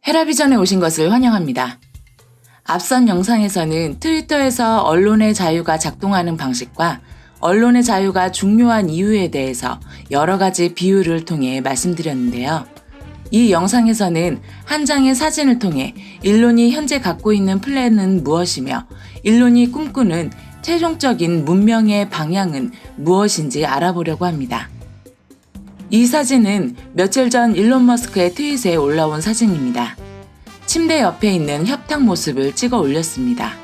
헤라비전에 오신 것을 환영합니다. 앞선 영상에서는 트위터에서 언론의 자유가 작동하는 방식과 언론의 자유가 중요한 이유에 대해서 여러 가지 비유를 통해 말씀드렸는데요. 이 영상에서는 한 장의 사진을 통해 일론이 현재 갖고 있는 플랜은 무엇이며 일론이 꿈꾸는 최종적인 문명의 방향은 무엇인지 알아보려고 합니다. 이 사진은 며칠 전 일론 머스크의 트윗에 올라온 사진입니다. 침대 옆에 있는 협탁 모습을 찍어 올렸습니다.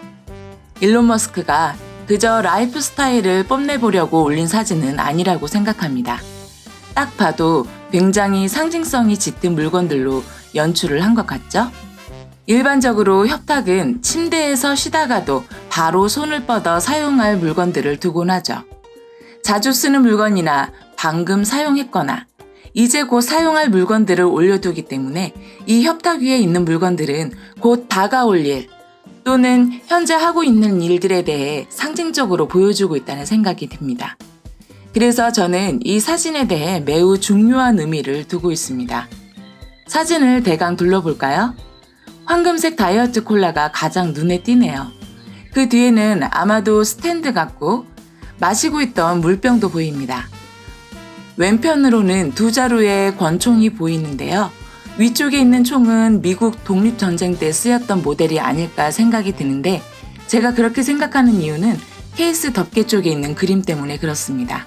일론 머스크가 그저 라이프 스타일을 뽐내보려고 올린 사진은 아니라고 생각합니다. 딱 봐도 굉장히 상징성이 짙은 물건들로 연출을 한 것 같죠? 일반적으로 협탁은 침대에서 쉬다가도 바로 손을 뻗어 사용할 물건들을 두곤 하죠. 자주 쓰는 물건이나 방금 사용했거나 이제 곧 사용할 물건들을 올려두기 때문에 이 협탁 위에 있는 물건들은 곧 다가올 일 또는 현재 하고 있는 일들에 대해 상징적으로 보여주고 있다는 생각이 듭니다. 그래서 저는 이 사진에 대해 매우 중요한 의미를 두고 있습니다. 사진을 대강 둘러볼까요? 황금색 다이어트 콜라가 가장 눈에 띄네요. 그 뒤에는 아마도 스탠드 같고 마시고 있던 물병도 보입니다. 왼편으로는 두 자루의 권총이 보이는데요. 위쪽에 있는 총은 미국 독립전쟁 때 쓰였던 모델이 아닐까 생각이 드는데 제가 그렇게 생각하는 이유는 케이스 덮개 쪽에 있는 그림 때문에 그렇습니다.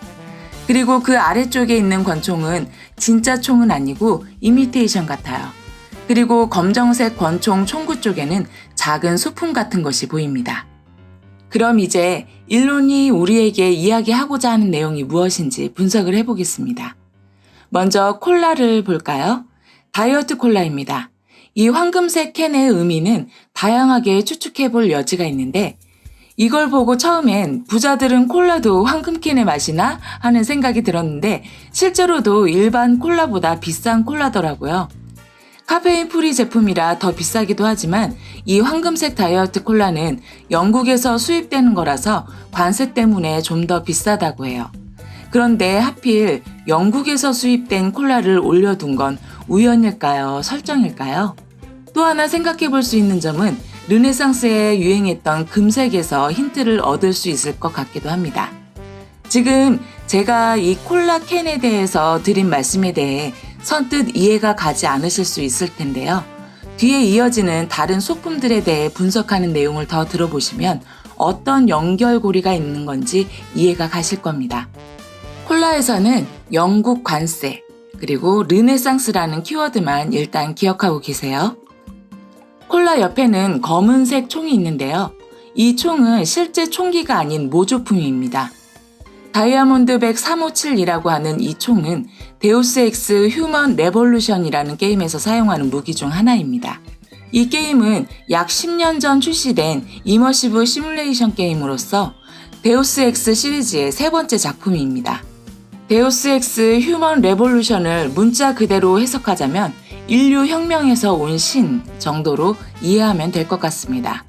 그리고 그 아래쪽에 있는 권총은 진짜 총은 아니고 이미테이션 같아요. 그리고 검정색 권총 총구 쪽에는 작은 소품 같은 것이 보입니다. 그럼 이제 일론이 우리에게 이야기하고자 하는 내용이 무엇인지 분석을 해보겠습니다. 먼저 콜라를 볼까요? 다이어트 콜라입니다. 이 황금색 캔의 의미는 다양하게 추측해볼 여지가 있는데 이걸 보고 처음엔 부자들은 콜라도 황금 캔에 마시나 하는 생각이 들었는데 실제로도 일반 콜라보다 비싼 콜라더라고요. 카페인 프리 제품이라 더 비싸기도 하지만 이 황금색 다이어트 콜라는 영국에서 수입되는 거라서 관세 때문에 좀 더 비싸다고 해요. 그런데 하필 영국에서 수입된 콜라를 올려둔 건 우연일까요? 설정일까요? 또 하나 생각해 볼 수 있는 점은 르네상스에 유행했던 금색에서 힌트를 얻을 수 있을 것 같기도 합니다. 지금 제가 이 콜라 캔에 대해서 드린 말씀에 대해 선뜻 이해가 가지 않으실 수 있을 텐데요. 뒤에 이어지는 다른 소품들에 대해 분석하는 내용을 더 들어보시면 어떤 연결고리가 있는 건지 이해가 가실 겁니다. 콜라에서는 영국 관세, 그리고 르네상스라는 키워드만 일단 기억하고 계세요. 콜라 옆에는 검은색 총이 있는데요. 이 총은 실제 총기가 아닌 모조품입니다. 다이아몬드백 357이라고 하는 이 총은 데우스 엑스 휴먼 레볼루션이라는 게임에서 사용하는 무기 중 하나입니다. 이 게임은 약 10년 전 출시된 이머시브 시뮬레이션 게임으로서 데우스 엑스 시리즈의 세 번째 작품입니다. 데우스 엑스 휴먼 레볼루션을 문자 그대로 해석하자면 인류 혁명에서 온 신 정도로 이해하면 될 것 같습니다.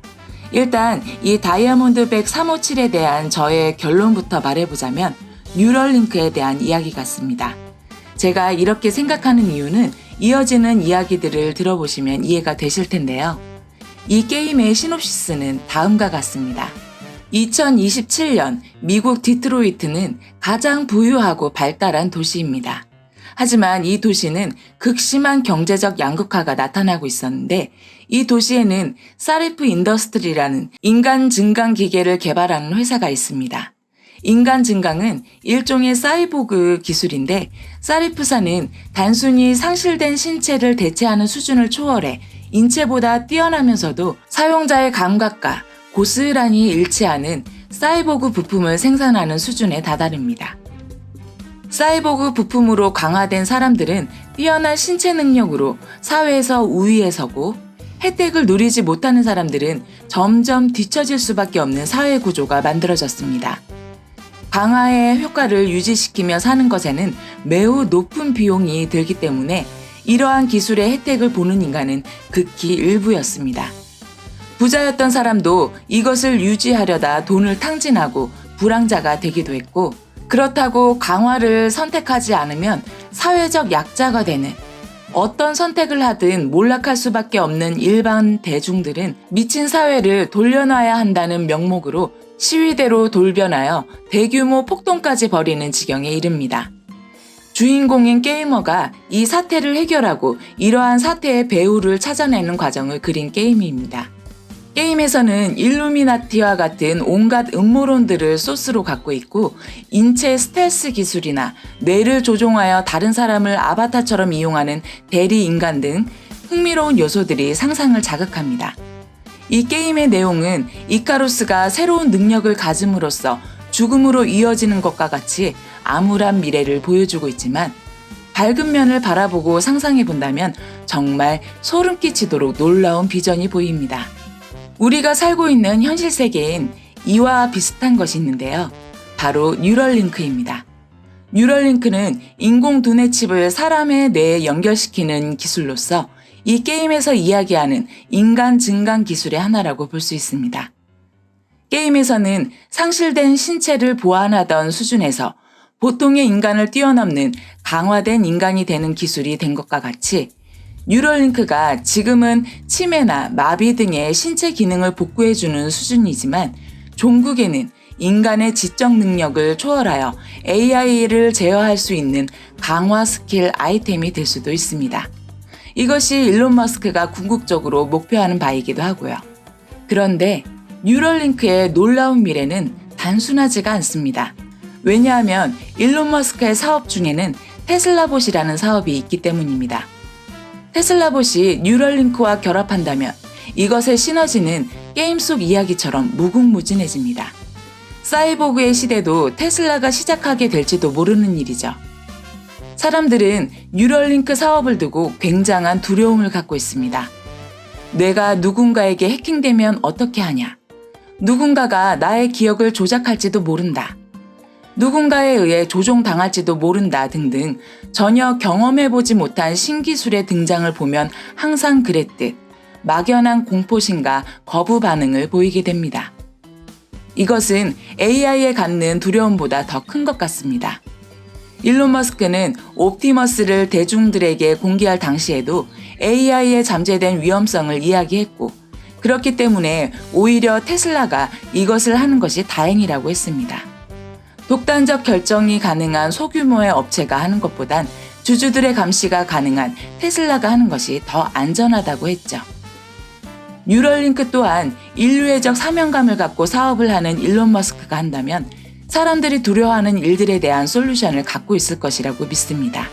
일단 이 다이아몬드백 357에 대한 저의 결론부터 말해보자면 뉴럴링크에 대한 이야기 같습니다. 제가 이렇게 생각하는 이유는 이어지는 이야기들을 들어보시면 이해가 되실 텐데요. 이 게임의 시놉시스는 다음과 같습니다. 2027년 미국 디트로이트는 가장 부유하고 발달한 도시입니다. 하지만 이 도시는 극심한 경제적 양극화가 나타나고 있었는데 이 도시에는 사리프 인더스트리라는 인간 증강 기계를 개발하는 회사가 있습니다. 인간 증강은 일종의 사이보그 기술인데 사리프사는 단순히 상실된 신체를 대체하는 수준을 초월해 인체보다 뛰어나면서도 사용자의 감각과 고스란히 일치하는 사이보그 부품을 생산하는 수준에 다다릅니다. 사이보그 부품으로 강화된 사람들은 뛰어난 신체 능력으로 사회에서 우위에 서고 혜택을 누리지 못하는 사람들은 점점 뒤처질 수밖에 없는 사회 구조가 만들어졌습니다. 강화의 효과를 유지시키며 사는 것에는 매우 높은 비용이 들기 때문에 이러한 기술의 혜택을 보는 인간은 극히 일부였습니다. 부자였던 사람도 이것을 유지하려다 돈을 탕진하고 불황자가 되기도 했고 그렇다고 강화를 선택하지 않으면 사회적 약자가 되는 어떤 선택을 하든 몰락할 수밖에 없는 일반 대중들은 미친 사회를 돌려놔야 한다는 명목으로 시위대로 돌변하여 대규모 폭동까지 벌이는 지경에 이릅니다. 주인공인 게이머가 이 사태를 해결하고 이러한 사태의 배후를 찾아내는 과정을 그린 게임입니다. 게임에서는 일루미나티와 같은 온갖 음모론들을 소스로 갖고 있고 인체 스텔스 기술이나 뇌를 조종하여 다른 사람을 아바타처럼 이용하는 대리 인간 등 흥미로운 요소들이 상상을 자극합니다. 이 게임의 내용은 이카루스가 새로운 능력을 가짐으로써 죽음으로 이어지는 것과 같이 암울한 미래를 보여주고 있지만 밝은 면을 바라보고 상상해 본다면 정말 소름 끼치도록 놀라운 비전이 보입니다. 우리가 살고 있는 현실 세계엔 이와 비슷한 것이 있는데요. 바로 뉴럴링크입니다. 뉴럴링크는 인공 두뇌 칩을 사람의 뇌에 연결시키는 기술로서 이 게임에서 이야기하는 인간 증강 기술의 하나라고 볼 수 있습니다. 게임에서는 상실된 신체를 보완하던 수준에서 보통의 인간을 뛰어넘는 강화된 인간이 되는 기술이 된 것과 같이 뉴럴링크가 지금은 치매나 마비 등의 신체 기능을 복구해주는 수준이지만 종국에는 인간의 지적 능력을 초월하여 AI를 제어할 수 있는 강화 스킬 아이템이 될 수도 있습니다. 이것이 일론 머스크가 궁극적으로 목표하는 바이기도 하고요. 그런데 뉴럴링크의 놀라운 미래는 단순하지가 않습니다. 왜냐하면 일론 머스크의 사업 중에는 테슬라봇이라는 사업이 있기 때문입니다. 테슬라봇이 뉴럴링크와 결합한다면 이것의 시너지는 게임 속 이야기처럼 무궁무진해집니다. 사이보그의 시대도 테슬라가 시작하게 될지도 모르는 일이죠. 사람들은 뉴럴링크 사업을 두고 굉장한 두려움을 갖고 있습니다. 뇌가 누군가에게 해킹되면 어떻게 하냐? 누군가가 나의 기억을 조작할지도 모른다. 누군가에 의해 조종당할지도 모른다 등등 전혀 경험해보지 못한 신기술의 등장을 보면 항상 그랬듯 막연한 공포심과 거부 반응을 보이게 됩니다. 이것은 AI에 갖는 두려움보다 더 큰 것 같습니다. 일론 머스크는 옵티머스를 대중들에게 공개할 당시에도 AI에 잠재된 위험성을 이야기했고 그렇기 때문에 오히려 테슬라가 이것을 하는 것이 다행이라고 했습니다. 독단적 결정이 가능한 소규모의 업체가 하는 것보단 주주들의 감시가 가능한 테슬라가 하는 것이 더 안전하다고 했죠. 뉴럴링크 또한 인류애적 사명감을 갖고 사업을 하는 일론 머스크가 한다면 사람들이 두려워하는 일들에 대한 솔루션을 갖고 있을 것이라고 믿습니다.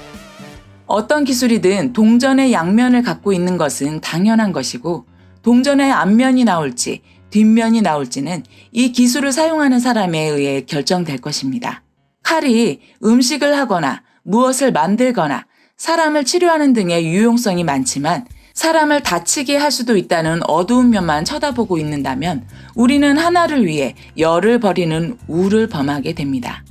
어떤 기술이든 동전의 양면을 갖고 있는 것은 당연한 것이고 동전의 앞면이 나올지 뒷면이 나올지는 이 기술을 사용하는 사람에 의해 결정될 것입니다. 칼이 음식을 하거나 무엇을 만들거나 사람을 치료하는 등의 유용성이 많지만 사람을 다치게 할 수도 있다는 어두운 면만 쳐다보고 있는다면 우리는 하나를 위해 열을 버리는 우를 범하게 됩니다.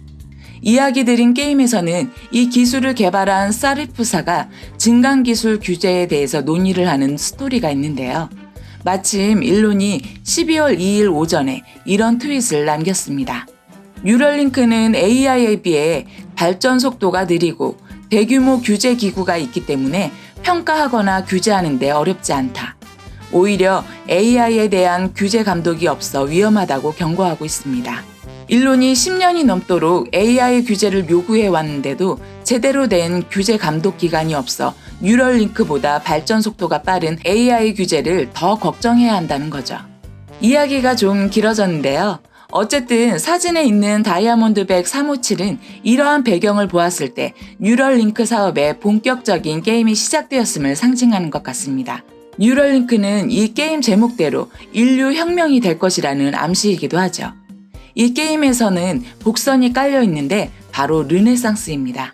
이야기 드린 게임에서는 이 기술을 개발한 사리프사가 증강기술 규제에 대해서 논의를 하는 스토리가 있는데요. 마침 일론이 12월 2일 오전에 이런 트윗을 남겼습니다. 뉴럴링크는 AI에 비해 발전 속도가 느리고 대규모 규제 기구가 있기 때문에 평가하거나 규제하는 데 어렵지 않다. 오히려 AI에 대한 규제 감독이 없어 위험하다고 경고하고 있습니다. 일론이 10년이 넘도록 AI 규제를 요구해 왔는데도 제대로 된 규제 감독 기관이 없어 뉴럴링크보다 발전 속도가 빠른 AI 규제를 더 걱정해야 한다는 거죠. 이야기가 좀 길어졌는데요. 어쨌든 사진에 있는 다이아몬드백 357은 이러한 배경을 보았을 때 뉴럴링크 사업의 본격적인 게임이 시작되었음을 상징하는 것 같습니다. 뉴럴링크는 이 게임 제목대로 인류 혁명이 될 것이라는 암시이기도 하죠. 이 게임에서는 복선이 깔려 있는데 바로 르네상스입니다.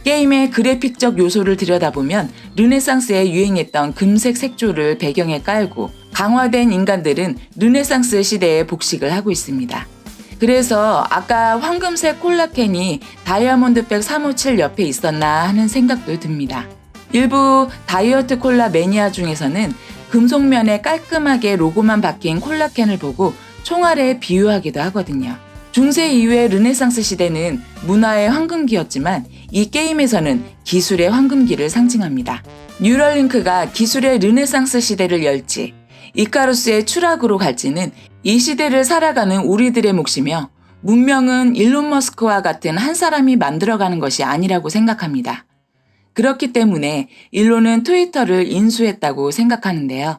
게임의 그래픽적 요소를 들여다보면 르네상스에 유행했던 금색 색조를 배경에 깔고 강화된 인간들은 르네상스 시대에 복식을 하고 있습니다. 그래서 아까 황금색 콜라캔이 다이아몬드백 357 옆에 있었나 하는 생각도 듭니다. 일부 다이어트 콜라 매니아 중에서는 금속면에 깔끔하게 로고만 박힌 콜라캔을 보고 총알에 비유하기도 하거든요. 중세 이후의 르네상스 시대는 문화의 황금기였지만 이 게임에서는 기술의 황금기를 상징합니다. 뉴럴링크가 기술의 르네상스 시대를 열지, 이카루스의 추락으로 갈지는 이 시대를 살아가는 우리들의 몫이며 문명은 일론 머스크와 같은 한 사람이 만들어가는 것이 아니라고 생각합니다. 그렇기 때문에 일론은 트위터를 인수했다고 생각하는데요.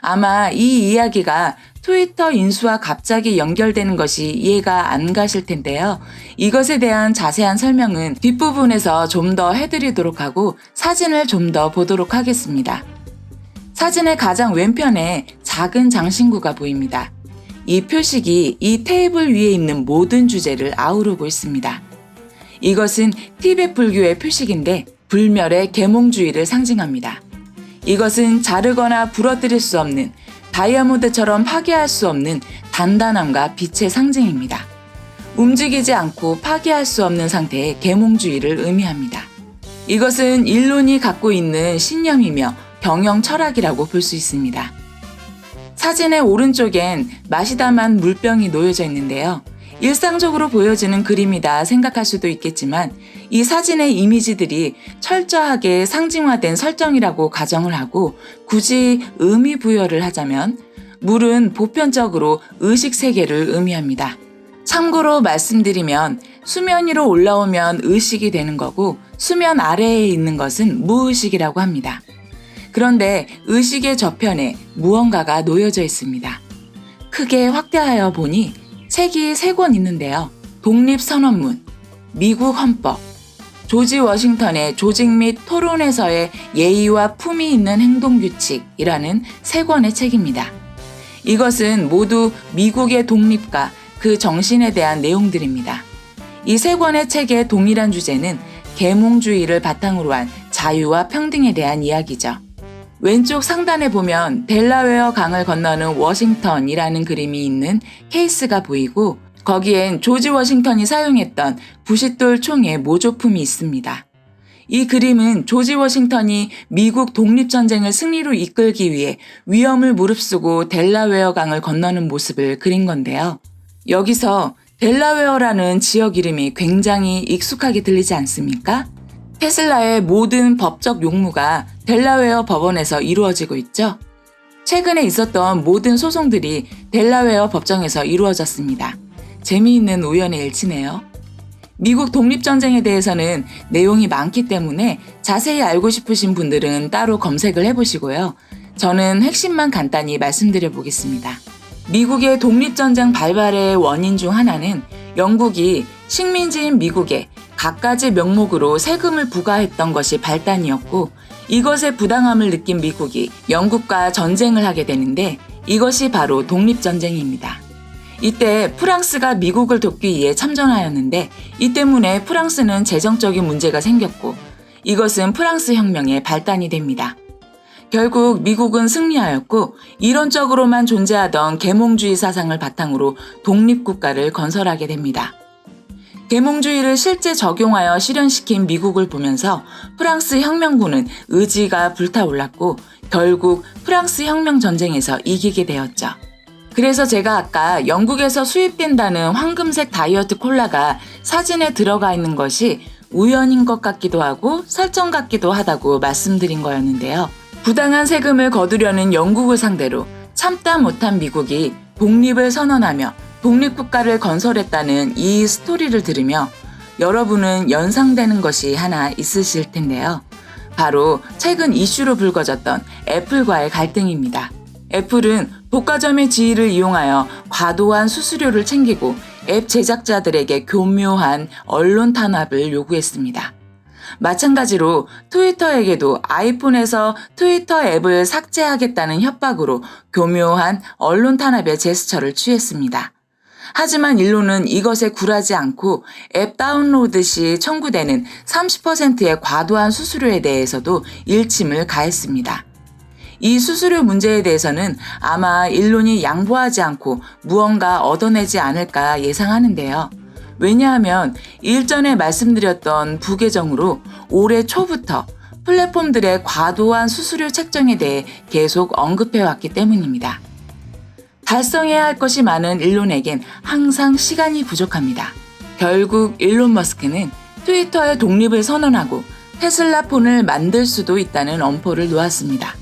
아마 이 이야기가 트위터 인수와 갑자기 연결되는 것이 이해가 안 가실 텐데요. 이것에 대한 자세한 설명은 뒷부분에서 좀 더 해드리도록 하고 사진을 좀 더 보도록 하겠습니다. 사진의 가장 왼편에 작은 장신구가 보입니다. 이 표식이 이 테이블 위에 있는 모든 주제를 아우르고 있습니다. 이것은 티베트 불교의 표식인데 불멸의 계몽주의를 상징합니다. 이것은 자르거나 부러뜨릴 수 없는 다이아몬드처럼 파괴할 수 없는 단단함과 빛의 상징입니다. 움직이지 않고 파괴할 수 없는 상태의 계몽주의를 의미합니다. 이것은 일론이 갖고 있는 신념이며 경영 철학이라고 볼 수 있습니다. 사진의 오른쪽엔 맛이 담은 물병이 놓여져 있는데요. 일상적으로 보여지는 그림이다 생각할 수도 있겠지만 이 사진의 이미지들이 철저하게 상징화된 설정이라고 가정을 하고 굳이 의미 부여를 하자면 물은 보편적으로 의식 세계를 의미합니다. 참고로 말씀드리면 수면 위로 올라오면 의식이 되는 거고 수면 아래에 있는 것은 무의식이라고 합니다. 그런데 의식의 저편에 무언가가 놓여져 있습니다. 크게 확대하여 보니 책이 3권 있는데요. 독립선언문, 미국 헌법, 조지 워싱턴의 조직 및 토론에서의 예의와 품위 있는 행동규칙이라는 3권의 책입니다. 이것은 모두 미국의 독립과 그 정신에 대한 내용들입니다. 이 3권의 책의 동일한 주제는 계몽주의를 바탕으로 한 자유와 평등에 대한 이야기죠. 왼쪽 상단에 보면 델라웨어 강을 건너는 워싱턴이라는 그림이 있는 케이스가 보이고 거기엔 조지 워싱턴이 사용했던 부싯돌 총의 모조품이 있습니다. 이 그림은 조지 워싱턴이 미국 독립전쟁을 승리로 이끌기 위해 위험을 무릅쓰고 델라웨어 강을 건너는 모습을 그린 건데요. 여기서 델라웨어라는 지역 이름이 굉장히 익숙하게 들리지 않습니까? 테슬라의 모든 법적 용무가 델라웨어 법원에서 이루어지고 있죠. 최근에 있었던 모든 소송들이 델라웨어 법정에서 이루어졌습니다. 재미있는 우연의 일치네요. 미국 독립전쟁에 대해서는 내용이 많기 때문에 자세히 알고 싶으신 분들은 따로 검색을 해보시고요. 저는 핵심만 간단히 말씀드려 보겠습니다. 미국의 독립전쟁 발발의 원인 중 하나는 영국이 식민지인 미국에 갖가지 명목으로 세금을 부과했던 것이 발단이었고 이것의 부당함을 느낀 미국이 영국과 전쟁을 하게 되는데 이것이 바로 독립전쟁입니다. 이때 프랑스가 미국을 돕기 위해 참전하였는데 이 때문에 프랑스는 재정적인 문제가 생겼고 이것은 프랑스 혁명의 발단이 됩니다. 결국 미국은 승리하였고 이론적으로만 존재하던 계몽주의 사상을 바탕으로 독립국가를 건설하게 됩니다. 계몽주의를 실제 적용하여 실현시킨 미국을 보면서 프랑스 혁명군은 의지가 불타올랐고 결국 프랑스 혁명 전쟁에서 이기게 되었죠. 그래서 제가 아까 영국에서 수입된다는 황금색 다이어트 콜라가 사진에 들어가 있는 것이 우연인 것 같기도 하고 설정 같기도 하다고 말씀드린 거였는데요. 부당한 세금을 거두려는 영국을 상대로 참다 못한 미국이 독립을 선언하며 독립국가를 건설했다는 이 스토리를 들으며 여러분은 연상되는 것이 하나 있으실 텐데요. 바로 최근 이슈로 불거졌던 애플과의 갈등입니다. 애플은 독과점의 지위를 이용하여 과도한 수수료를 챙기고 앱 제작자들에게 교묘한 언론 탄압을 요구했습니다. 마찬가지로 트위터에게도 아이폰에서 트위터 앱을 삭제하겠다는 협박으로 교묘한 언론 탄압의 제스처를 취했습니다. 하지만 일론은 이것에 굴하지 않고 앱 다운로드 시 청구되는 30%의 과도한 수수료에 대해서도 일침을 가했습니다. 이 수수료 문제에 대해서는 아마 일론이 양보하지 않고 무언가 얻어내지 않을까 예상하는데요. 왜냐하면 일전에 말씀드렸던 부개정으로 올해 초부터 플랫폼들의 과도한 수수료 책정에 대해 계속 언급해왔기 때문입니다. 달성해야 할 것이 많은 일론에겐 항상 시간이 부족합니다. 결국 일론 머스크는 트위터의 독립을 선언하고 테슬라 폰을 만들 수도 있다는 엄포를 놓았습니다.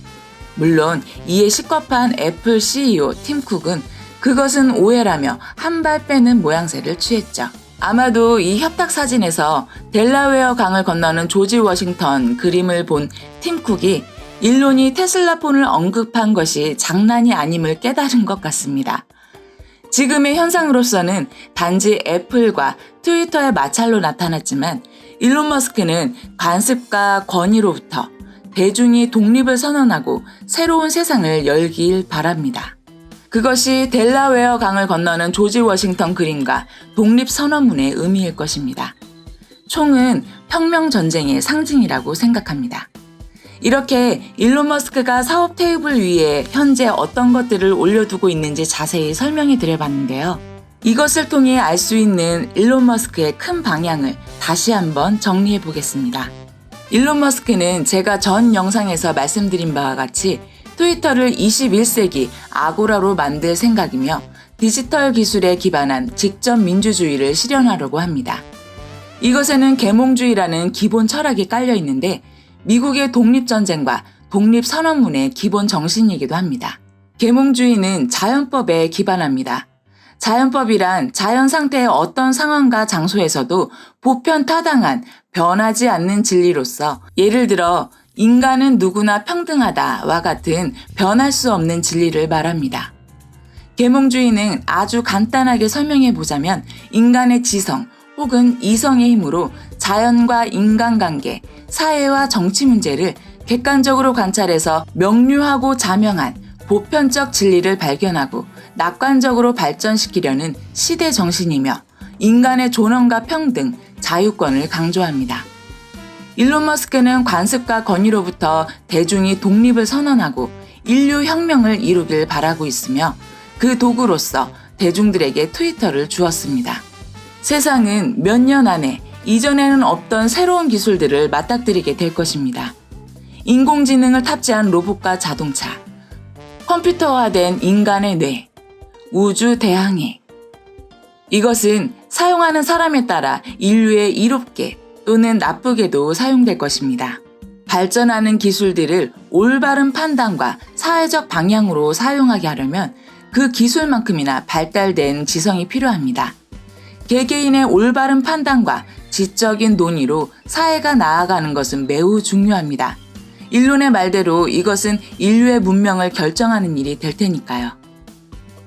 물론 이에 식겁한 애플 CEO 팀 쿡은 그것은 오해라며 한 발 빼는 모양새를 취했죠. 아마도 이 협탁 사진에서 델라웨어 강을 건너는 조지 워싱턴 그림을 본 팀 쿡이 일론이 테슬라 폰을 언급한 것이 장난이 아님을 깨달은 것 같습니다. 지금의 현상으로서는 단지 애플과 트위터의 마찰로 나타났지만 일론 머스크는 관습과 권위로부터 대중이 독립을 선언하고 새로운 세상을 열길 바랍니다. 그것이 델라웨어 강을 건너는 조지 워싱턴 그림과 독립선언문의 의미일 것입니다. 총은 혁명전쟁의 상징이라고 생각합니다. 이렇게 일론 머스크가 사업 테이블 위에 현재 어떤 것들을 올려두고 있는지 자세히 설명해 드려봤는데요. 이것을 통해 알 수 있는 일론 머스크의 큰 방향을 다시 한번 정리해 보겠습니다. 일론 머스크는 제가 전 영상에서 말씀드린 바와 같이 트위터를 21세기 아고라로 만들 생각이며 디지털 기술에 기반한 직접 민주주의를 실현하려고 합니다. 이것에는 계몽주의라는 기본 철학이 깔려 있는데 미국의 독립전쟁과 독립선언문의 기본 정신이기도 합니다. 계몽주의는 자연법에 기반합니다. 자연법이란 자연 상태의 어떤 상황과 장소에서도 보편타당한 변하지 않는 진리로서 예를 들어 인간은 누구나 평등하다와 같은 변할 수 없는 진리를 말합니다. 계몽주의는 아주 간단하게 설명해 보자면 인간의 지성 혹은 이성의 힘으로 자연과 인간관계, 사회와 정치 문제를 객관적으로 관찰해서 명료하고 자명한 보편적 진리를 발견하고 낙관적으로 발전시키려는 시대 정신이며 인간의 존엄과 평등, 자유권을 강조합니다. 일론 머스크는 관습과 권위로부터 대중이 독립을 선언하고 인류 혁명을 이루길 바라고 있으며 그 도구로서 대중들에게 트위터를 주었습니다. 세상은 몇 년 안에 이전에는 없던 새로운 기술들을 맞닥뜨리게 될 것입니다. 인공지능을 탑재한 로봇과 자동차, 컴퓨터화된 인간의 뇌, 우주 대항해. 이것은 사용하는 사람에 따라 인류에 이롭게 또는 나쁘게도 사용될 것입니다. 발전하는 기술들을 올바른 판단과 사회적 방향으로 사용하게 하려면 그 기술만큼이나 발달된 지성이 필요합니다. 개개인의 올바른 판단과 지적인 논의로 사회가 나아가는 것은 매우 중요합니다. 일론의 말대로 이것은 인류의 문명을 결정하는 일이 될 테니까요.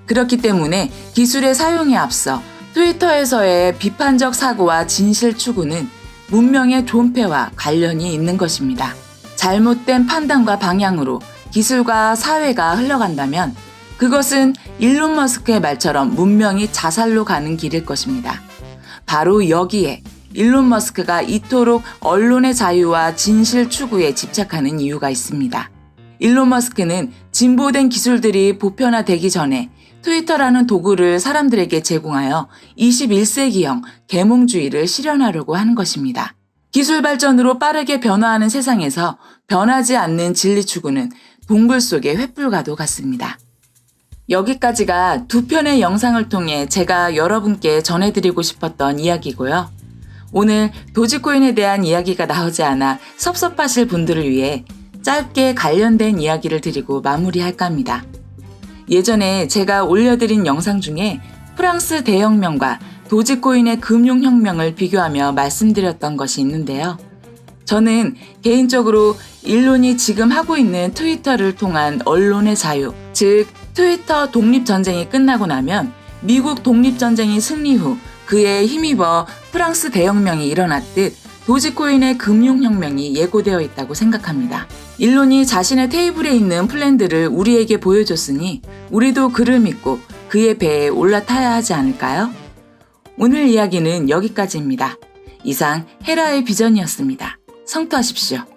그렇기 때문에 기술의 사용에 앞서 트위터에서의 비판적 사고와 진실 추구는 문명의 존폐와 관련이 있는 것입니다. 잘못된 판단과 방향으로 기술과 사회가 흘러간다면 그것은 일론 머스크의 말처럼 문명이 자살로 가는 길일 것입니다. 바로 여기에 일론 머스크가 이토록 언론의 자유와 진실 추구에 집착하는 이유가 있습니다. 일론 머스크는 진보된 기술들이 보편화되기 전에 트위터라는 도구를 사람들에게 제공하여 21세기형 계몽주의를 실현하려고 하는 것입니다. 기술 발전으로 빠르게 변화하는 세상에서 변하지 않는 진리 추구는 동굴 속의 횃불과도 같습니다. 여기까지가 두 편의 영상을 통해 제가 여러분께 전해드리고 싶었던 이야기고요. 오늘 도지코인에 대한 이야기가 나오지 않아 섭섭하실 분들을 위해 짧게 관련된 이야기를 드리고 마무리할까 합니다. 예전에 제가 올려드린 영상 중에 프랑스 대혁명과 도지코인의 금융혁명을 비교하며 말씀드렸던 것이 있는데요. 저는 개인적으로 일론이 지금 하고 있는 트위터를 통한 언론의 자유, 즉 트위터 독립전쟁이 끝나고 나면 미국 독립전쟁이 승리 후 그에 힘입어 프랑스 대혁명이 일어났듯 도지코인의 금융혁명이 예고되어 있다고 생각합니다. 일론이 자신의 테이블에 있는 플랜들을 우리에게 보여줬으니 우리도 그를 믿고 그의 배에 올라타야 하지 않을까요? 오늘 이야기는 여기까지입니다. 이상 헤라의 비전이었습니다. 성투하십시오.